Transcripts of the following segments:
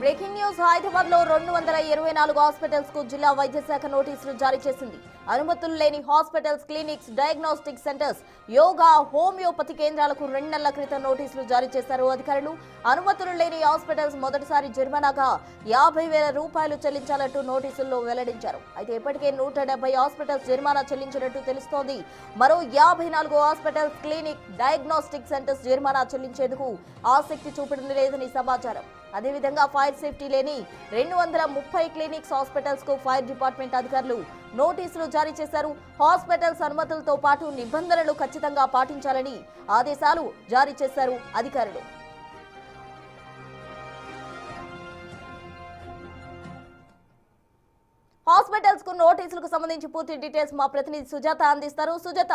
Breaking news Hyderabad లో 224 hospitals కు జిల్లా వైద్య శాఖ నోటీసులు జారీ చేసింది. అనుమతులు లేని hospitals, clinics, diagnostic centres, yoga, homeopathy కేంద్రాలకు 2 నెలల క్రితం నోటీసులు జారీ చేశారు అధికారులు. అనుమతులు లేని హాస్పిటల్స్ మొదటిసారి జరిమానాగా 50,000 రూపాయలు చెల్లించాలంటూ నోటీసుల్లో వెల్లడించారు. అయితే ఇప్పటికే 170 హాస్పిటల్స్ జరిమానా చెల్లించినట్టు తెలుస్తోంది. మరో 54 హాస్పిటల్స్, క్లినిక్, డయాగ్నోస్టిక్ సెంటర్స్ జరిమానా చెల్లించేందుకు ఆసక్తి చూపడం లేదని సమాచారం. అదేవిధంగా ఫైర్ సేఫ్టీ లేని 230 క్లినిక్స్, హాస్పిటల్స్ కు ఫైర్ డిపార్ట్మెంట్ అధికారులు నోటీసులు జారీ చేశారు. హాస్పిటల్స్ అనుమతులతో పాటు నిబంధనలు ఖచ్చితంగా పాటించాలని ఆదేశాలు జారీ చేశారు అధికారులు. హాస్పిటల్స్ కు నోటీసులకు సంబంధించి పూర్తి డీటెయిల్స్ మా ప్రతినిధి సుజాత అందిస్తారు. సుజాత,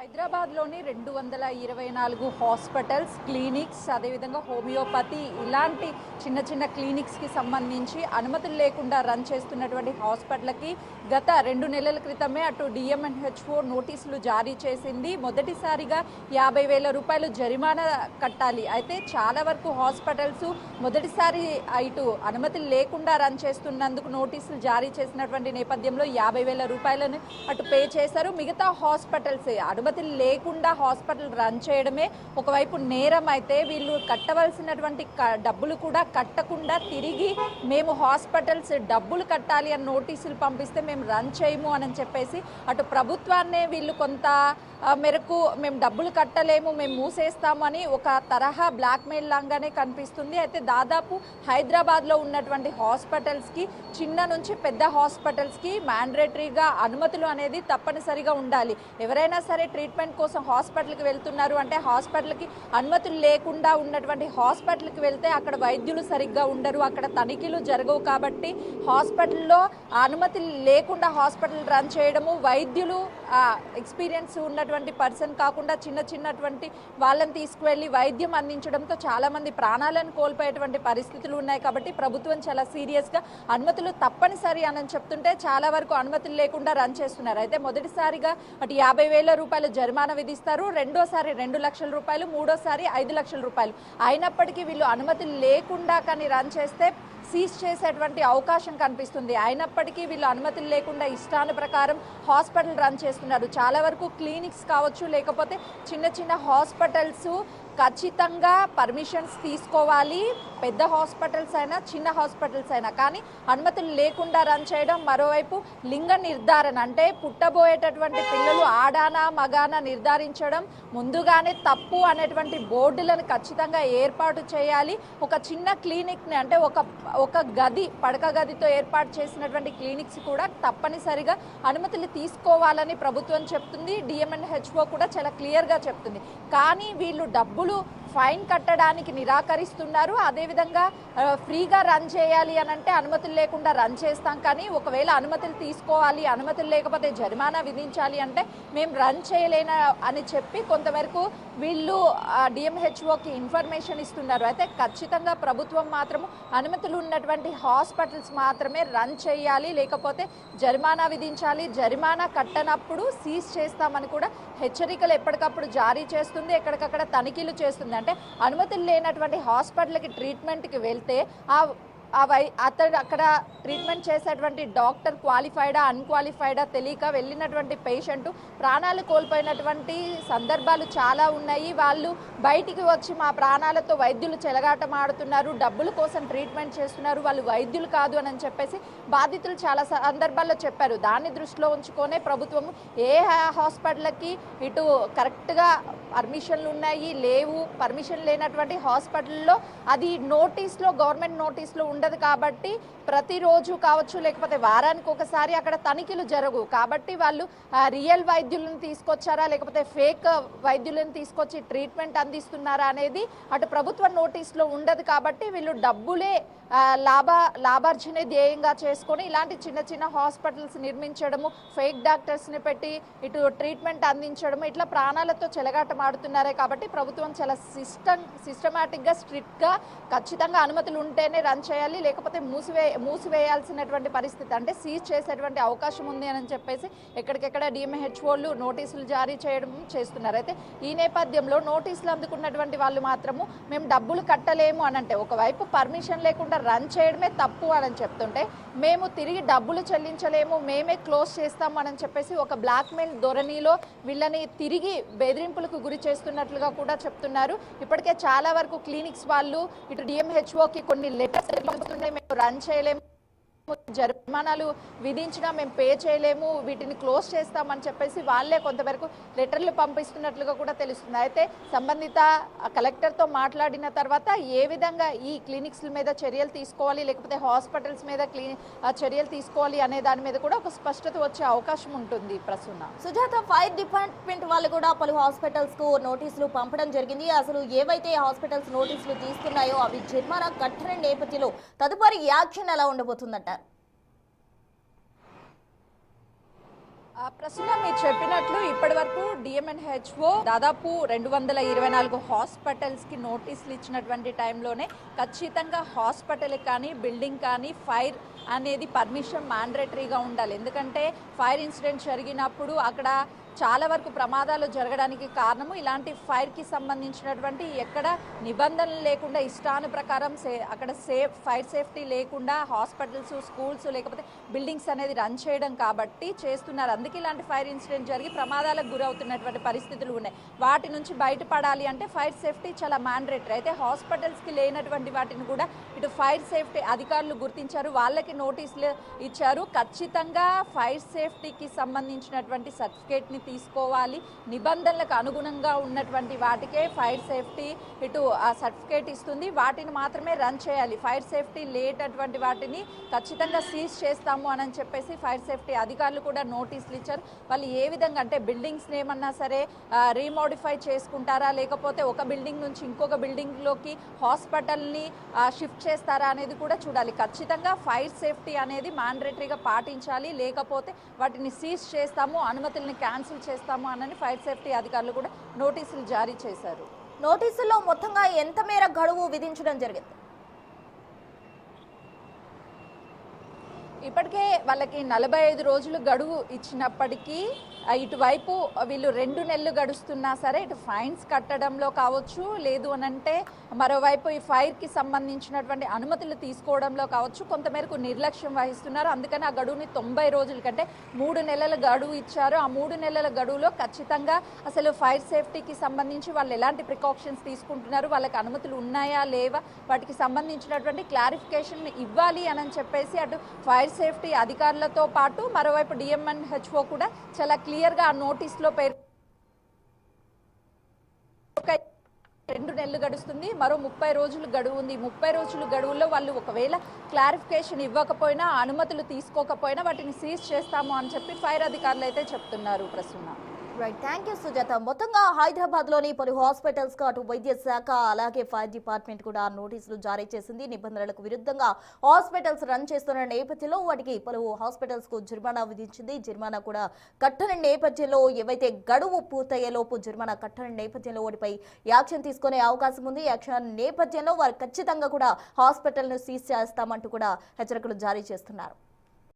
హైదరాబాద్లోని 224 హాస్పిటల్స్, క్లినిక్స్, అదేవిధంగా హోమియోపతి ఇలాంటి చిన్న చిన్న క్లినిక్స్కి సంబంధించి అనుమతులు లేకుండా రన్ చేస్తున్నటువంటి హాస్పిటల్కి గత 2 నెలల క్రితమే అటు డిఎంఎన్హెచ్ఓ నోటీసులు జారీ చేసింది. మొదటిసారిగా 50,000 రూపాయలు జరిమానా కట్టాలి. అయితే చాలా వరకు హాస్పిటల్స్ మొదటిసారి ఇటు అనుమతులు లేకుండా రన్ చేస్తున్నందుకు నోటీసులు జారీ చేసినటువంటి నేపథ్యంలో 50,000 రూపాయలను అటు పే చేశారు. మిగతా హాస్పిటల్స్ అనుమతులు లేకుండా హాస్పిటల్ రన్ చేయడమే ఒకవైపు నేరం అయితే వీళ్ళు కట్టవలసినటువంటి డబ్బులు కూడా కట్టకుండా తిరిగి మేము హాస్పిటల్స్ డబ్బులు కట్టాలి అని నోటీసులు పంపిస్తే మేము రన్ చేయము అని చెప్పేసి అటు ప్రభుత్వాన్నే వీళ్ళు కొంత మేరకు మేము డబ్బులు కట్టలేము, మేము మూసేస్తాము అని ఒక తరహా బ్లాక్మెయిల్ లాగానే కనిపిస్తుంది. అయితే దాదాపు హైదరాబాద్లో ఉన్నటువంటి హాస్పిటల్స్కి, చిన్న నుంచి పెద్ద హాస్పిటల్స్కి మ్యాండేటరీగా అనుమతులు అనేది తప్పనిసరిగా ఉండాలి. ఎవరైనా సరే ట్రీట్మెంట్ కోసం హాస్పిటల్కి వెళ్తున్నారు అంటే హాస్పిటల్కి అనుమతులు లేకుండా ఉన్నటువంటి హాస్పిటల్కి వెళ్తే అక్కడ వైద్యులు సరిగ్గా ఉండరు, అక్కడ తనిఖీలు జరగవు. కాబట్టి హాస్పిటల్లో అనుమతులు లేకుండా హాస్పిటల్ రన్ చేయడము, వైద్యులు ఎక్స్పీరియన్స్ ఉన్నటువంటి పర్సన్ కాకుండా చిన్నటువంటి వాళ్ళని తీసుకువెళ్ళి వైద్యం అందించడంతో చాలామంది ప్రాణాలను కోల్పోయేటువంటి పరిస్థితులు ఉన్నాయి. కాబట్టి ప్రభుత్వం చాలా సీరియస్గా అనుమతులు తప్పనిసరి అని చెప్తుంటే చాలా వరకు అనుమతులు లేకుండా రన్ చేస్తున్నారు. అయితే మొదటిసారిగా అటు 50,000 రూపాయలు జరిమానా విధిస్తారు, రెండోసారి 2 లక్షల రూపాయలు, మూడోసారి 5 లక్షల రూపాయలు. అయినప్పటికీ వీళ్ళు అనుమతులు లేకుండా కానీ రన్ చేస్తే సీజ్ చేసేటువంటి అవకాశం కనిపిస్తుంది. అయినప్పటికీ వీళ్ళు అనుమతులు లేకుండా ఇష్టాను ప్రకారం హాస్పిటల్ రన్ చేస్తున్నారు. చాలా వరకు క్లినిక్స్ కావచ్చు, లేకపోతే చిన్న హాస్పిటల్స్ ఖచ్చితంగా పర్మిషన్స్ తీసుకోవాలి. పెద్ద హాస్పిటల్స్ అయినా చిన్న హాస్పిటల్స్ అయినా కానీ అనుమతులు లేకుండా రన్ చేయడం. మరోవైపు లింగ నిర్ధారణ అంటే పుట్టబోయేటటువంటి పిల్లలు ఆడానా మగానా నిర్ధారించడం ముందుగానే తప్పు అనేటువంటి బోర్డులను ఖచ్చితంగా ఏర్పాటు చేయాలి. ఒక చిన్న క్లినిక్ని అంటే ఒక గది, పడక గదితో ఏర్పాటు చేసినటువంటి క్లినిక్స్ కూడా తప్పనిసరిగా అనుమతులు తీసుకోవాలని ప్రభుత్వం చెప్తుంది. డిఎంఎన్హెచ్ఓ కూడా చాలా క్లియర్గా చెప్తుంది. కానీ వీళ్ళు డబ్బులు ఫైన్ కట్టడానికి నిరాకరిస్తున్నారు. అదేవిధంగా ఫ్రీగా రన్ చేయాలి అని అంటే అనుమతులు లేకుండా రన్ చేస్తాం, కానీ ఒకవేళ అనుమతులు తీసుకోవాలి, అనుమతులు లేకపోతే జరిమానా విధించాలి అంటే మేము రన్ చేయలేనా అని చెప్పి కొంతవరకు వీళ్ళు డిఎంహెచ్ఓకి ఇన్ఫర్మేషన్ ఇస్తున్నారు. అయితే ఖచ్చితంగా ప్రభుత్వం మాత్రము అనుమతులు ఉన్నటువంటి హాస్పిటల్స్ మాత్రమే రన్ చేయాలి, లేకపోతే జరిమానా విధించాలి. జరిమానా కట్టనప్పుడు సీజ్ చేస్తామని కూడా హెచ్చరికలు ఎప్పటికప్పుడు జారీ చేస్తుంది, ఎక్కడికక్కడ తనిఖీలు చేస్తుంది. అంటే అనుమతులు లేనటువంటి హాస్పిటల్కి ట్రీట్మెంట్కి వెళ్తే అతడు అక్కడ ట్రీట్మెంట్ చేసేటువంటి డాక్టర్ క్వాలిఫైడా అన్క్వాలిఫైడా తెలియక వెళ్ళినటువంటి పేషెంట్ ప్రాణాలు కోల్పోయినటువంటి సందర్భాలు చాలా ఉన్నాయి. వాళ్ళు బయటికి వచ్చి మా ప్రాణాలతో వైద్యులు చెలగాటమాడుతున్నారు, డబ్బుల కోసం ట్రీట్మెంట్ చేస్తున్నారు, వాళ్ళు వైద్యులు కాదు అని చెప్పేసి బాధితులు చాలా సందర్భాల్లో చెప్పారు. దాన్ని దృష్టిలో ఉంచుకొనే ప్రభుత్వం ఏ హాస్పిటల్కి ఇటు కరెక్ట్గా పర్మిషన్లు ఉన్నాయి, లేవు, పర్మిషన్ లేనటువంటి హాస్పిటల్లో అది నోటీస్లో, గవర్నమెంట్ నోటీస్లో ఉండదు. కాబట్టి ప్రతిరోజు కావచ్చు, లేకపోతే వారానికి ఒకసారి అక్కడ తనిఖీలు జరగవు. కాబట్టి వాళ్ళు రియల్ వైద్యులను తీసుకొచ్చారా లేకపోతే ఫేక్ వైద్యులను తీసుకొచ్చి ట్రీట్మెంట్ అందిస్తున్నారా అనేది అటు ప్రభుత్వ నోటీస్లో ఉండదు. కాబట్టి వీళ్ళు డబ్బులే లాభార్జనే ధ్యేయంగా చేసుకొని ఇలాంటి చిన్న హాస్పిటల్స్ నిర్మించడము, ఫేక్ డాక్టర్స్ని పెట్టి ఇటు ట్రీట్మెంట్ అందించడము, ఇట్లా ప్రాణాలతో చెలగాట ఆడుతున్నారే కాబట్టి ప్రభుత్వం చాలా సిస్టమాటిక్గా స్ట్రిక్ట్గా ఖచ్చితంగా అనుమతులు ఉంటేనే రన్ చేయాలి, లేకపోతే మూసివేయాల్సినటువంటి పరిస్థితి, అంటే సీజ్ చేసేటువంటి అవకాశం ఉంది అని చెప్పేసి ఎక్కడికెక్కడ డిఎంహెచ్ఓలు నోటీసులు జారీ చేస్తున్నారు. అయితే ఈ నేపథ్యంలో నోటీసులు అందుకున్నటువంటి వాళ్ళు మాత్రము మేము డబ్బులు కట్టలేము అని అంటే, ఒకవైపు పర్మిషన్ లేకుండా రన్ చేయడమే తప్పు అని చెప్తుంటే, మేము తిరిగి డబ్బులు చెల్లించలేము, మేమే క్లోజ్ చేస్తాము అని చెప్పేసి ఒక బ్లాక్మెయిల్ ధోరణిలో వీళ్ళని తిరిగి బెదిరింపులకు గురి చేస్తున్నట్లుగా కూడా చెప్తున్నారు. ఇప్పటికే చాలా వరకు క్లినిక్స్ వాళ్ళు ఇటు డిఎంహెచ్ఓకి కొన్ని లెటర్స్ మేము రన్ చేయలేము, జరిమానాలు విధించినా మేము పే చేయలేము, వీటిని క్లోజ్ చేస్తామని చెప్పేసి వాళ్ళే కొంతవరకు లెటర్లు పంపిస్తున్నట్లుగా కూడా తెలుస్తుంది. అయితే సంబంధిత కలెక్టర్తో మాట్లాడిన తర్వాత ఏ విధంగా ఈ క్లినిక్స్ మీద చర్యలు తీసుకోవాలి, లేకపోతే హాస్పిటల్స్ మీద చర్యలు తీసుకోవాలి అనే దాని మీద కూడా ఒక స్పష్టత వచ్చే అవకాశం ఉంటుంది. ప్రసన్న, సుజాత, ఫైర్ డిపార్ట్మెంట్ వాళ్ళు కూడా పలు హాస్పిటల్స్ కు నోటీసులు పంపడం జరిగింది. అసలు ఏవైతే హాస్పిటల్స్ నోటీసులు తీస్తున్నాయో అవి జరిమానా కట్టని నేపథ్యంలో తదుపరి యాక్షన్ ఎలా ఉండబోతుందంటారు? ప్రస్తుతం మీరు చెప్పినట్లు ఇప్పటి వరకు డిఎంఎన్హెచ్ఓ దాదాపు 224 హాస్పిటల్స్కి నోటీసులు ఇచ్చినటువంటి టైంలోనే ఖచ్చితంగా హాస్పిటల్ కానీ బిల్డింగ్ కానీ ఫైర్ అనేది పర్మిషన్ మ్యాండేటరీగా ఉండాలి. ఎందుకంటే ఫైర్ ఇన్సిడెంట్ జరిగినప్పుడు అక్కడ చాలా వరకు ప్రమాదాలు జరగడానికి కారణము ఇలాంటి ఫైర్కి సంబంధించినటువంటి ఎక్కడ నిబంధనలు లేకుండా ఇష్టాను ప్రకారం అక్కడ ఫైర్ సేఫ్టీ లేకుండా హాస్పిటల్స్, స్కూల్స్ లేకపోతే బిల్డింగ్స్ అనేది రన్ చేయడం కాబట్టి చేస్తున్నారు. అందుకే ఇలాంటి ఫైర్ ఇన్సిడెంట్ జరిగి ప్రమాదాలకు గురవుతున్నటువంటి పరిస్థితులు ఉన్నాయి. వాటి నుంచి బయటపడాలి అంటే ఫైర్ సేఫ్టీ చాలా మ్యాండేటరీ. అయితే హాస్పిటల్స్కి లేనటువంటి వాటిని కూడా ఇటు ఫైర్ సేఫ్టీ అధికారులు గుర్తించారు, వాళ్ళకి నోటీసులు ఇచ్చారు. ఖచ్చితంగా ఫైర్ సేఫ్టీకి సంబంధించినటువంటి సర్టిఫికేట్ని తీసుకోవాలి, నిబంధనలకు అనుగుణంగా ఉన్నటువంటి వాటికే ఫైర్ సేఫ్టీ ఇటు ఆ సర్టిఫికేట్ ఇస్తుంది, వాటిని మాత్రమే రన్ చేయాలి. ఫైర్ సేఫ్టీ లేనటువంటి వాటిని ఖచ్చితంగా సీజ్ చేస్తాము అని చెప్పేసి ఫైర్ సేఫ్టీ అధికారులు కూడా నోటీసులు ఇచ్చారు. వాళ్ళు ఏ విధంగా అంటే బిల్డింగ్స్ని ఏమన్నా సరే రీమోడిఫై చేసుకుంటారా, లేకపోతే ఒక బిల్డింగ్ నుంచి ఇంకొక బిల్డింగ్లోకి హాస్పిటల్ని షిఫ్ట్ చేస్తారా అనేది కూడా చూడాలి. ఖచ్చితంగా ఫైర్ సేఫ్టీ అనేది మ్యాండేటరీగా పాటించాలి, లేకపోతే వాటిని సీజ్ చేస్తాము, అనుమతుల్ని క్యాన్సిల్ చేస్తాము అని ఫైర్ సేఫ్టీ అధికారులు కూడా నోటీసులు జారీ చేశారు. నోటీసుల్లో మొత్తంగా ఎంత మేర గడువు విధించడం జరిగింది? ఇప్పటికే వాళ్ళకి 45 రోజులు గడువు ఇచ్చినప్పటికీ ఇటువైపు వీళ్ళు 2 నెలలు గడుస్తున్నా సరే ఇటు ఫైన్స్ కట్టడంలో కావచ్చు, లేదు అనంటే మరోవైపు ఈ ఫైర్కి సంబంధించినటువంటి అనుమతులు తీసుకోవడంలో కావచ్చు కొంతమేరకు నిర్లక్ష్యం వహిస్తున్నారు. అందుకని ఆ గడువుని 90 రోజుల కంటే 3 నెలల గడువు ఇచ్చారు. ఆ 3 నెలల గడువులో ఖచ్చితంగా అసలు ఫైర్ సేఫ్టీకి సంబంధించి వాళ్ళు ఎలాంటి ప్రికాషన్స్ తీసుకుంటున్నారు, వాళ్ళకి అనుమతులు ఉన్నాయా లేవా, వాటికి సంబంధించినటువంటి క్లారిఫికేషన్ ఇవ్వాలి అని చెప్పేసి అటు ఫైర్ సేఫ్టీ అధికారులతో పాటు మరోవైపు డిఎంఎన్హెచ్ఓ కూడా చాలా క్లియర్గా ఆ నోటీస్లో 2 నెలలు గడుస్తుంది, మరో 30 రోజులు గడువు ఉంది. 30 రోజుల గడువుల్లో వాళ్ళు ఒకవేళ క్లారిఫికేషన్ ఇవ్వకపోయినా, అనుమతులు తీసుకోకపోయినా వాటిని సీజ్ చేస్తాము అని చెప్పి ఫైర్ అధికారులు అయితే చెప్తున్నారు. Prasanna, right, thank you Sujatha. మొత్తంగా హైదరాబాద్లోని పలు హాస్పిటల్స్ కు అటు వైద్య శాఖ అలాగే ఫైర్ డిపార్ట్మెంట్ కూడా నోటీసులు జారీ చేసింది. నిబంధనలకు విరుద్ధంగా హాస్పిటల్స్ రన్ చేస్తున్న నేపథ్యంలో వాటికి పలు హాస్పిటల్స్ కు జరిమానా విధించింది. జరిమానా కూడా కట్టని నేపథ్యంలో ఏవైతే గడువు పూర్తయ్యేలోపు జరిమానా కట్టని నేపథ్యంలో వాటిపై యాక్షన్ తీసుకునే అవకాశం ఉంది. యాక్షన్ నేపథ్యంలో వారు ఖచ్చితంగా కూడా హాస్పిటల్ను సీజ్ చేస్తామంటూ కూడా హెచ్చరికలు జారీ చేస్తున్నారు.